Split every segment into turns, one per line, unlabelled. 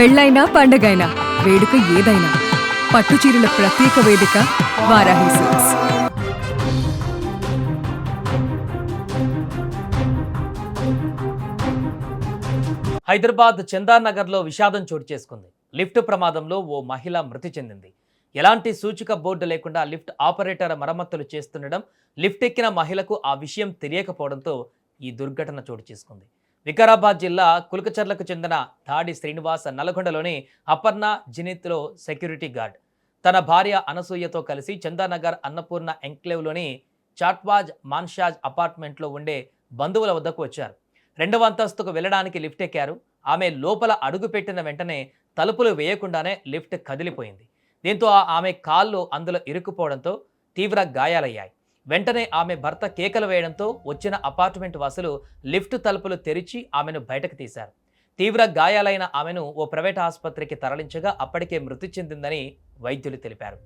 పెళ్ళైనా పండగైనా వేడుక ఏదైనా పట్టుచీరల ప్రత్యేక వేదిక వారాహి సిల్క్స్.
హైదరాబాద్ చందానగర్లో విషాదం చోటు చేసుకుంది. లిఫ్ట్ ప్రమాదంలో ఓ మహిళ మృతి చెందింది. ఎలాంటి సూచిక బోర్డు లేకుండా లిఫ్ట్ ఆపరేటర్ మరమ్మతులు చేస్తుండడం, లిఫ్ట్ ఎక్కిన మహిళకు ఆ విషయం తెలియకపోవడంతో ఈ దుర్ఘటన చోటు చేసుకుంది. వికారాబాద్ జిల్లా కులకచర్లకు చెందిన ధాడి శ్రీనివాస్ నల్గొండలోని అపర్ణ జినిత్లో సెక్యూరిటీ గార్డ్. తన భార్య అనసూయతో కలిసి చందానగర్ అన్నపూర్ణ ఎంక్లేవ్లోని చాట్వాజ్ మాన్షాజ్ అపార్ట్మెంట్లో ఉండే బంధువుల వద్దకు వచ్చారు. 2వ అంతస్తుకు వెళ్లడానికి లిఫ్ట్ ఎక్కారు. ఆమె లోపల అడుగుపెట్టిన వెంటనే తలుపులు వేయకుండానే లిఫ్ట్ కదిలిపోయింది. దీంతో ఆమె కాళ్ళు అందులో ఇరుక్కుపోవడంతో తీవ్ర గాయాలయ్యాయి. వెంటనే ఆమె భర్త కేకలు వేయడంతో వచ్చిన అపార్ట్మెంట్ వాసులు లిఫ్ట్ తలుపులు తెరిచి ఆమెను బయటకు తీశారు. తీవ్ర గాయాలైన ఆమెను ఓ ప్రైవేట్ ఆసుపత్రికి తరలించగా అప్పటికే మృతి చెందిందని వైద్యులు తెలిపారు.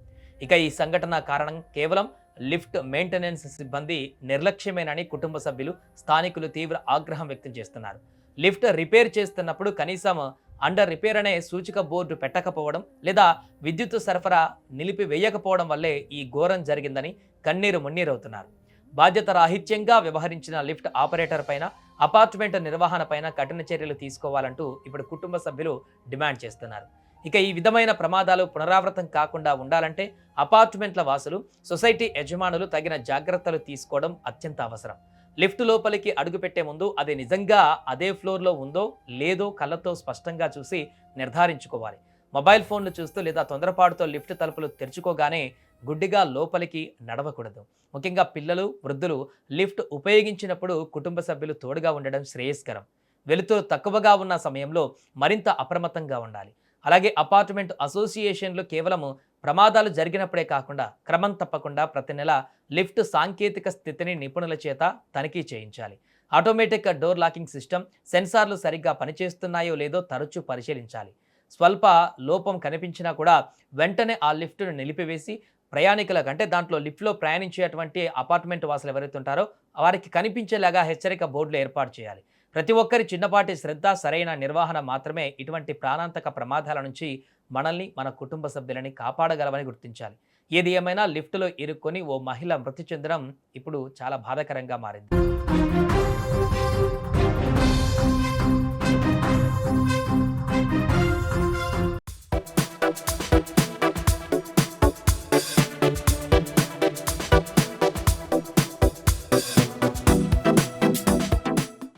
ఇక ఈ సంఘటన కారణం కేవలం లిఫ్ట్ మెయింటెనెన్స్ సిబ్బంది నిర్లక్ష్యమేనని కుటుంబ సభ్యులు, స్థానికులు తీవ్ర ఆగ్రహం వ్యక్తం చేస్తున్నారు. లిఫ్ట్ రిపేర్ చేస్తున్నప్పుడు కనీసం అండర్ రిపేర్ అనే సూచిక బోర్డు పెట్టకపోవడం లేదా విద్యుత్ సరఫరా నిలిపివేయకపోవడం వల్లే ఈ ఘోరం జరిగిందని కన్నీరు మున్నీరవుతున్నారు. బాధ్యత రాహిత్యంగా వ్యవహరించిన లిఫ్ట్ ఆపరేటర్ పైన, అపార్ట్మెంట్ నిర్వహణ పైన కఠిన చర్యలు తీసుకోవాలంటూ ఇప్పుడు కుటుంబ సభ్యులు డిమాండ్ చేస్తున్నారు. ఇక ఈ విధమైన ప్రమాదాలు పునరావృతం కాకుండా ఉండాలంటే అపార్ట్మెంట్ల వాసులు, సొసైటీ యజమానులు తగిన జాగ్రత్తలు తీసుకోవడం అత్యంత అవసరం. లిఫ్ట్ లోపలికి అడుగుపెట్టే ముందు అది నిజంగా అదే ఫ్లోర్లో ఉందో లేదో కళ్ళతో స్పష్టంగా చూసి నిర్ధారించుకోవాలి. మొబైల్ ఫోన్లు చూస్తూ లేదా తొందరపాటుతో లిఫ్ట్ తలుపులు తెరుచుకోగానే గుడ్డిగా లోపలికి నడవకూడదు. ముఖ్యంగా పిల్లలు, వృద్ధులు లిఫ్ట్ ఉపయోగించినప్పుడు కుటుంబ సభ్యులు తోడుగా ఉండడం శ్రేయస్కరం. వెలుతురు తక్కువగా ఉన్న సమయంలో మరింత అప్రమత్తంగా ఉండాలి. అలాగే అపార్ట్మెంట్ అసోసియేషన్లు కేవలం ప్రమాదాలు జరిగినప్పుడే కాకుండా క్రమం తప్పకుండా ప్రతి నెల లిఫ్ట్ సాంకేతిక స్థితిని నిపుణుల చేత తనిఖీ చేయించాలి. ఆటోమేటిక్ డోర్ లాకింగ్ సిస్టమ్, సెన్సార్లు సరిగ్గా పనిచేస్తున్నాయో లేదో తరచూ పరిశీలించాలి. స్వల్ప లోపం కనిపించినా కూడా వెంటనే ఆ లిఫ్ట్ను నిలిపివేసి ప్రయాణికులకు, అంటే దాంట్లో లిఫ్ట్లో ప్రయాణించేటువంటి అపార్ట్మెంట్ వాసులు ఎవరైతే ఉంటారో వారికి కనిపించేలాగా హెచ్చరిక బోర్డులు ఏర్పాటు చేయాలి. ప్రతి ఒక్కరి చిన్నపాటి శ్రద్ధ, సరైన నిర్వహణ మాత్రమే ఇటువంటి ప్రాణాంతక ప్రమాదాల నుంచి మనల్ని, మన కుటుంబ సభ్యులని కాపాడగలవని గుర్తించాలి. ఏది ఏమైనా లిఫ్టులో ఇరుక్కొని ఓ మహిళ మృతి చెందడం ఇప్పుడు చాలా బాధాకరంగా మారింది.